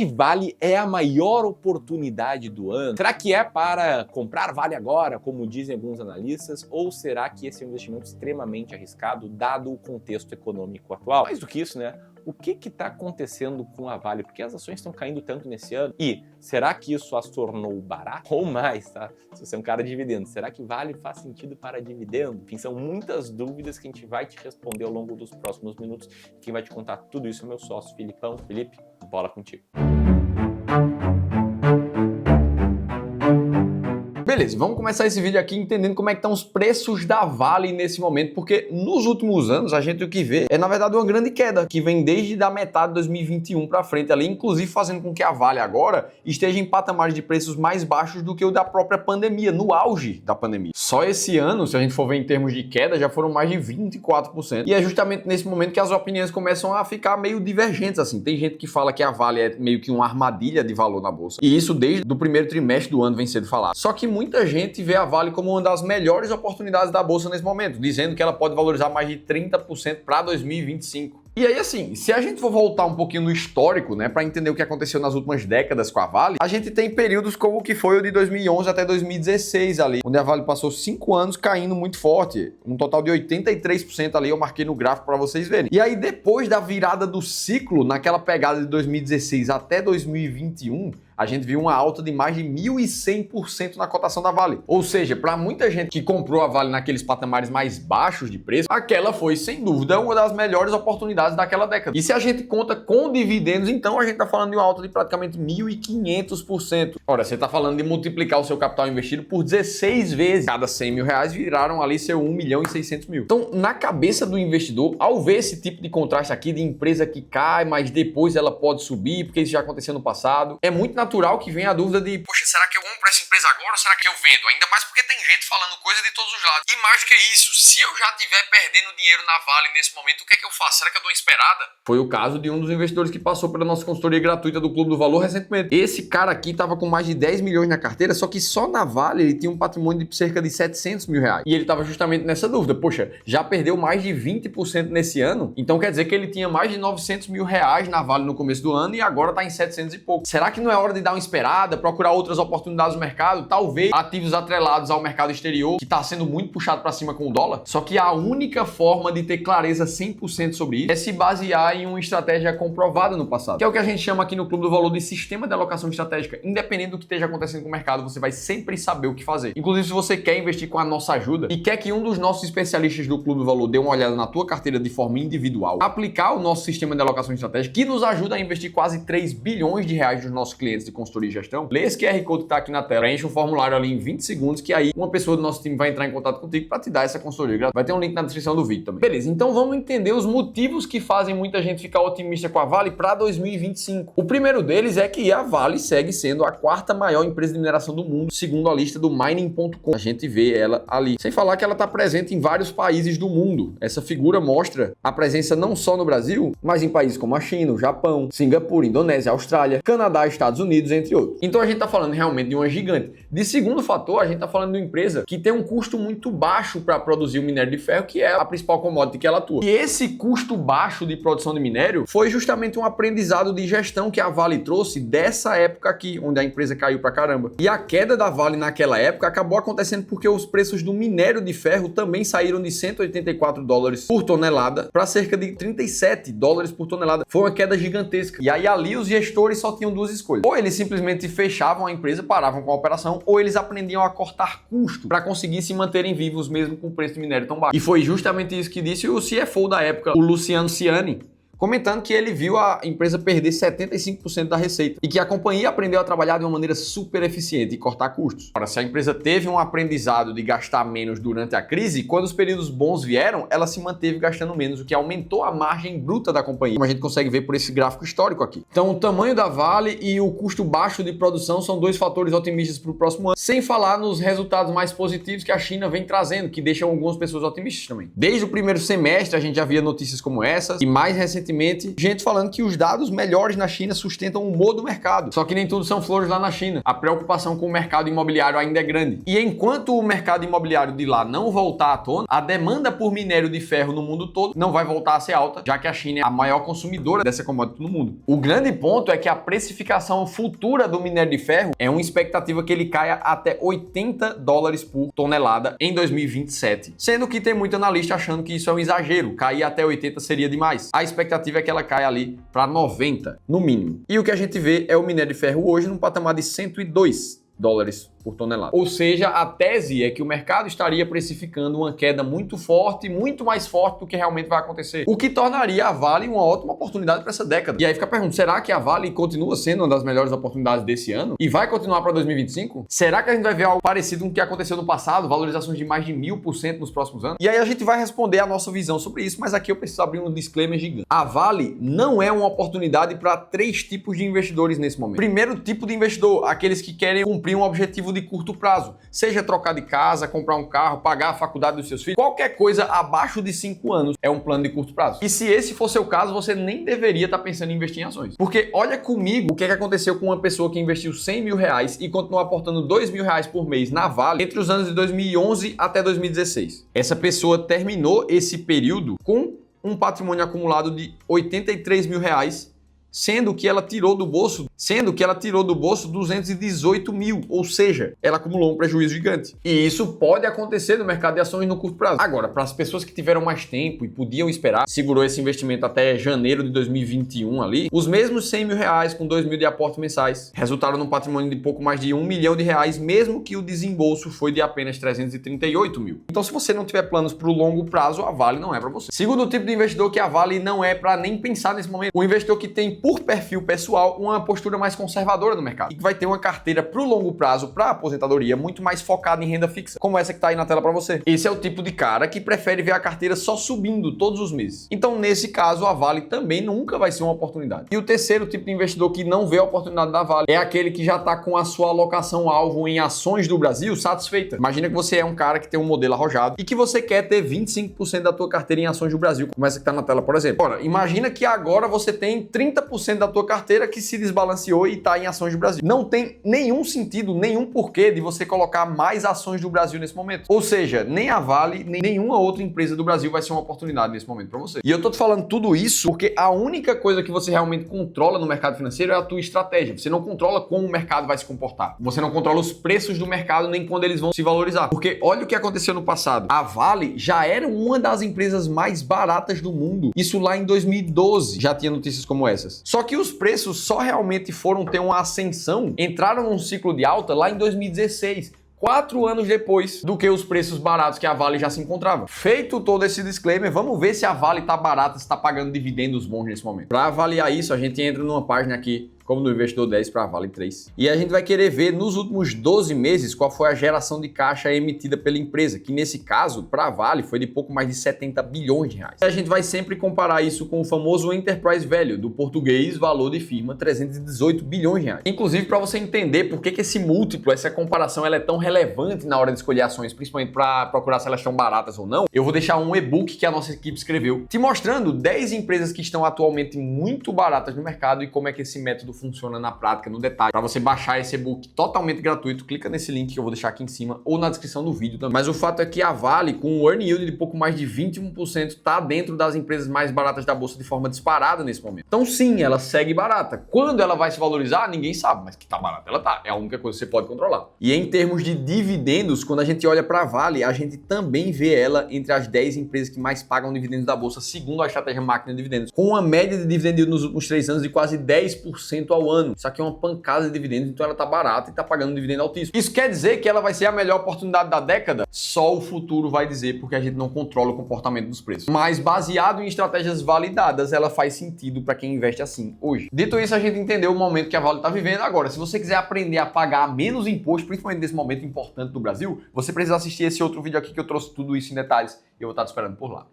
que Vale é a maior oportunidade do ano? Será que é para comprar Vale agora, como dizem alguns analistas? Ou será que esse é um investimento extremamente arriscado, dado o contexto econômico atual? Mais do que isso, né? O que está acontecendo com a Vale? Por que as ações estão caindo tanto nesse ano? E será que isso as tornou barato? Ou mais, tá? Se você é um cara de dividendos, será que Vale faz sentido para dividendo? Enfim, são muitas dúvidas que a gente vai te responder ao longo dos próximos minutos. Quem vai te contar tudo isso é meu sócio, Filipão. Felipe, bola contigo. Beleza, vamos começar esse vídeo aqui entendendo como é que estão os preços da Vale nesse momento, porque nos últimos anos a gente o que vê é, na verdade, uma grande queda, que vem desde da metade de 2021 para frente ali, inclusive fazendo com que a Vale agora esteja em patamares de preços mais baixos do que o da própria pandemia, no auge da pandemia. Só esse ano, se a gente for ver em termos de queda, já foram mais de 24%. E é justamente nesse momento que as opiniões começam a ficar meio divergentes, assim. Tem gente que fala que a Vale é meio que uma armadilha de valor na bolsa, e isso desde o primeiro trimestre do ano vem sendo falado. Só que muita gente vê a Vale como uma das melhores oportunidades da bolsa nesse momento, dizendo que ela pode valorizar mais de 30% para 2025. E aí, assim, se a gente for voltar um pouquinho no histórico, né, para entender o que aconteceu nas últimas décadas com a Vale, a gente tem períodos como o que foi o de 2011 até 2016 ali, onde a Vale passou 5 anos caindo muito forte, um total de 83% ali, eu marquei no gráfico para vocês verem. E aí, depois da virada do ciclo, naquela pegada de 2016 até 2021, a gente viu uma alta de mais de 1.100% na cotação da Vale. Ou seja, para muita gente que comprou a Vale naqueles patamares mais baixos de preço, aquela foi, sem dúvida, uma das melhores oportunidades daquela década. E se a gente conta com dividendos, então a gente está falando de uma alta de praticamente 1.500%. Ora, você está falando de multiplicar o seu capital investido por 16 vezes. Cada 100 mil reais viraram ali seu 1.600.000. Então, na cabeça do investidor, ao ver esse tipo de contraste aqui de empresa que cai, mas depois ela pode subir, porque isso já aconteceu no passado, é muito natural que venha a dúvida de, poxa, será que eu compro essa empresa agora ou será que eu vendo? Ainda mais porque tem gente falando coisa de todos os lados. E mais do que isso, se eu já estiver perdendo dinheiro na Vale nesse momento, o que é que eu faço? Será que eu dou uma esperada? Foi o caso de um dos investidores que passou pela nossa consultoria gratuita do Clube do Valor recentemente. Esse cara aqui estava com mais de 10 milhões na carteira, só que só na Vale ele tinha um patrimônio de cerca de 700 mil reais. E ele estava justamente nessa dúvida, poxa, já perdeu mais de 20% nesse ano, então quer dizer que ele tinha mais de 900 mil reais na Vale no começo do ano e agora está em 700 e pouco. Será que não é hora de dar uma esperada, procurar outras oportunidades no mercado, talvez ativos atrelados ao mercado exterior, que está sendo muito puxado para cima com o dólar? Só que a única forma de ter clareza 100% sobre isso é se basear em uma estratégia comprovada no passado, que é o que a gente chama aqui no Clube do Valor de sistema de alocação estratégica. Independente do que esteja acontecendo com o mercado, você vai sempre saber o que fazer. Inclusive, se você quer investir com a nossa ajuda e quer que um dos nossos especialistas do Clube do Valor dê uma olhada na tua carteira de forma individual, aplicar o nosso sistema de alocação estratégica, que nos ajuda a investir quase 3 bilhões de reais dos nossos clientes de consultoria e gestão, lê esse QR Code que está aqui na tela, preenche um formulário ali em 20 segundos, que aí uma pessoa do nosso time vai entrar em contato contigo para te dar essa consultoria. Vai ter um link na descrição do vídeo também. Beleza, então vamos entender os motivos que fazem muita gente ficar otimista com a Vale para 2025. O primeiro deles é que a Vale segue sendo a quarta maior empresa de mineração do mundo, segundo a lista do Mining.com. A gente vê ela ali. Sem falar que ela está presente em vários países do mundo. Essa figura mostra a presença não só no Brasil, mas em países como a China, o Japão, Singapura, Indonésia, Austrália, Canadá, Estados Unidos, entre outros. Então a gente está falando realmente de uma gigante. De segundo fator, a gente está falando de uma empresa que tem um custo muito baixo para produzir o minério de ferro, que é a principal commodity que ela atua. E esse custo baixo de produção de minério foi justamente um aprendizado de gestão que a Vale trouxe dessa época aqui, onde a empresa caiu pra caramba. E a queda da Vale naquela época acabou acontecendo porque os preços do minério de ferro também saíram de 184 dólares por tonelada para cerca de 37 dólares por tonelada. Foi uma queda gigantesca. E aí ali os gestores só tinham duas escolhas. Ou eles simplesmente fechavam a empresa, paravam com a operação, ou eles aprendiam a cortar custo para conseguir se manterem vivos mesmo com o preço de minério tão baixo. E foi justamente isso que disse o CFO da época, o Luciano Ciani, comentando que ele viu a empresa perder 75% da receita e que a companhia aprendeu a trabalhar de uma maneira super eficiente e cortar custos. Ora, se a empresa teve um aprendizado de gastar menos durante a crise, quando os períodos bons vieram, ela se manteve gastando menos, o que aumentou a margem bruta da companhia, como a gente consegue ver por esse gráfico histórico aqui. Então, o tamanho da Vale e o custo baixo de produção são dois fatores otimistas para o próximo ano, sem falar nos resultados mais positivos que a China vem trazendo, que deixam algumas pessoas otimistas também. Desde o primeiro semestre, a gente já via notícias como essas, e mais recentemente recentemente gente falando que os dados melhores na China sustentam o humor do mercado. Só que nem tudo são flores lá na China. A preocupação com o mercado imobiliário ainda é grande. E enquanto o mercado imobiliário de lá não voltar à tona, a demanda por minério de ferro no mundo todo não vai voltar a ser alta, já que a China é a maior consumidora dessa commodity no mundo. O grande ponto é que a precificação futura do minério de ferro é uma expectativa que ele caia até $80 por tonelada em 2027. Sendo que tem muito analista achando que isso é um exagero, cair até 80 seria demais. A expectativa é que ela caia ali para 90, no mínimo. E o que a gente vê é o minério de ferro hoje num patamar de $102 por tonelada. Ou seja, a tese é que o mercado estaria precificando uma queda muito forte, muito mais forte do que realmente vai acontecer. O que tornaria a Vale uma ótima oportunidade para essa década. E aí fica a pergunta, será que a Vale continua sendo uma das melhores oportunidades desse ano? E vai continuar para 2025? Será que a gente vai ver algo parecido com o que aconteceu no passado? Valorizações de mais de 1000% nos próximos anos? E aí a gente vai responder a nossa visão sobre isso, mas aqui eu preciso abrir um disclaimer gigante. A Vale não é uma oportunidade para 3 tipos de investidores nesse momento. Primeiro tipo de investidor, aqueles que querem cumprir um objetivo de curto prazo, seja trocar de casa, comprar um carro, pagar a faculdade dos seus filhos, qualquer coisa abaixo de 5 anos é um plano de curto prazo. E se esse for seu caso, você nem deveria estar pensando em investir em ações. Porque olha comigo o que aconteceu com uma pessoa que investiu R$100 mil e continuou aportando R$2 mil por mês na Vale entre os anos de 2011 até 2016. Essa pessoa terminou esse período com um patrimônio acumulado de R$83 mil, sendo que ela tirou do bolso 218 mil, ou seja, ela acumulou um prejuízo gigante. E isso pode acontecer no mercado de ações no curto prazo. Agora, para as pessoas que tiveram mais tempo e podiam esperar, segurou esse investimento até janeiro de 2021 ali, os mesmos R$100 mil com 2 mil de aportes mensais resultaram num patrimônio de pouco mais de R$1 milhão, mesmo que o desembolso foi de apenas 338 mil. Então, se você não tiver planos para o longo prazo, a Vale não é para você. Segundo tipo de investidor que a Vale não é para nem pensar nesse momento, o investidor que tem por perfil pessoal uma postura mais conservadora no mercado e que vai ter uma carteira para o longo prazo, para aposentadoria, muito mais focada em renda fixa, como essa que está aí na tela para você. Esse é o tipo de cara que prefere ver a carteira só subindo todos os meses. Então, nesse caso, a Vale também nunca vai ser uma oportunidade. E o terceiro tipo de investidor que não vê a oportunidade da Vale é aquele que já está com a sua alocação alvo em ações do Brasil satisfeita. Imagina que você é um cara que tem um modelo arrojado e que você quer ter 25% da tua carteira em ações do Brasil, como essa que está na tela, por exemplo. Ora, imagina que agora você tem 30% da tua carteira que se desbalanceou e está em ações do Brasil. Não tem nenhum sentido, nenhum porquê de você colocar mais ações do Brasil nesse momento. Ou seja, nem a Vale, nem nenhuma outra empresa do Brasil vai ser uma oportunidade nesse momento para você. E eu tô te falando tudo isso porque a única coisa que você realmente controla no mercado financeiro é a tua estratégia. Você não controla como o mercado vai se comportar. Você não controla os preços do mercado nem quando eles vão se valorizar. Porque olha o que aconteceu no passado. A Vale já era uma das empresas mais baratas do mundo. Isso lá em 2012 já tinha notícias como essas. Só que os preços só realmente foram ter uma ascensão, entraram num ciclo de alta lá em 2016. 4 anos depois do que os preços baratos que a Vale já se encontrava. Feito todo esse disclaimer, vamos ver se a Vale tá barata, se tá pagando dividendos bons nesse momento. Para avaliar isso, a gente entra numa página aqui, como no Investidor 10 para a Vale 3. E a gente vai querer ver nos últimos 12 meses qual foi a geração de caixa emitida pela empresa, que nesse caso, para a Vale, foi de pouco mais de 70 bilhões de reais. E a gente vai sempre comparar isso com o famoso Enterprise Value, do português valor de firma, 318 bilhões de reais. Inclusive, para você entender por que esse múltiplo, essa comparação, ela é tão relevante na hora de escolher ações, principalmente para procurar se elas estão baratas ou não, eu vou deixar um e-book que a nossa equipe escreveu, te mostrando 10 empresas que estão atualmente muito baratas no mercado e como é que esse método funciona na prática, no detalhe. Para você baixar esse e-book totalmente gratuito, clica nesse link que eu vou deixar aqui em cima ou na descrição do vídeo também. Mas o fato é que a Vale, com um earn yield de pouco mais de 21%, está dentro das empresas mais baratas da bolsa de forma disparada nesse momento. Então sim, ela segue barata. Quando ela vai se valorizar, ninguém sabe, mas que tá barata, ela tá. É a única coisa que você pode controlar. E em termos de dividendos, quando a gente olha para a Vale, a gente também vê ela entre as 10 empresas que mais pagam dividendos da bolsa, segundo a estratégia Máquina de Dividendos, com uma média de dividendo nos últimos 3 anos de quase 10% ao ano. Isso aqui é uma pancada de dividendos, então ela tá barata e tá pagando um dividendo altíssimo. Isso quer dizer que ela vai ser a melhor oportunidade da década? Só o futuro vai dizer, porque a gente não controla o comportamento dos preços. Mas baseado em estratégias validadas, ela faz sentido para quem investe assim hoje. Dito isso, a gente entendeu o momento que a Vale tá vivendo. Agora, se você quiser aprender a pagar menos imposto, principalmente nesse momento importante do Brasil, você precisa assistir esse outro vídeo aqui que eu trouxe tudo isso em detalhes e eu vou estar te esperando por lá.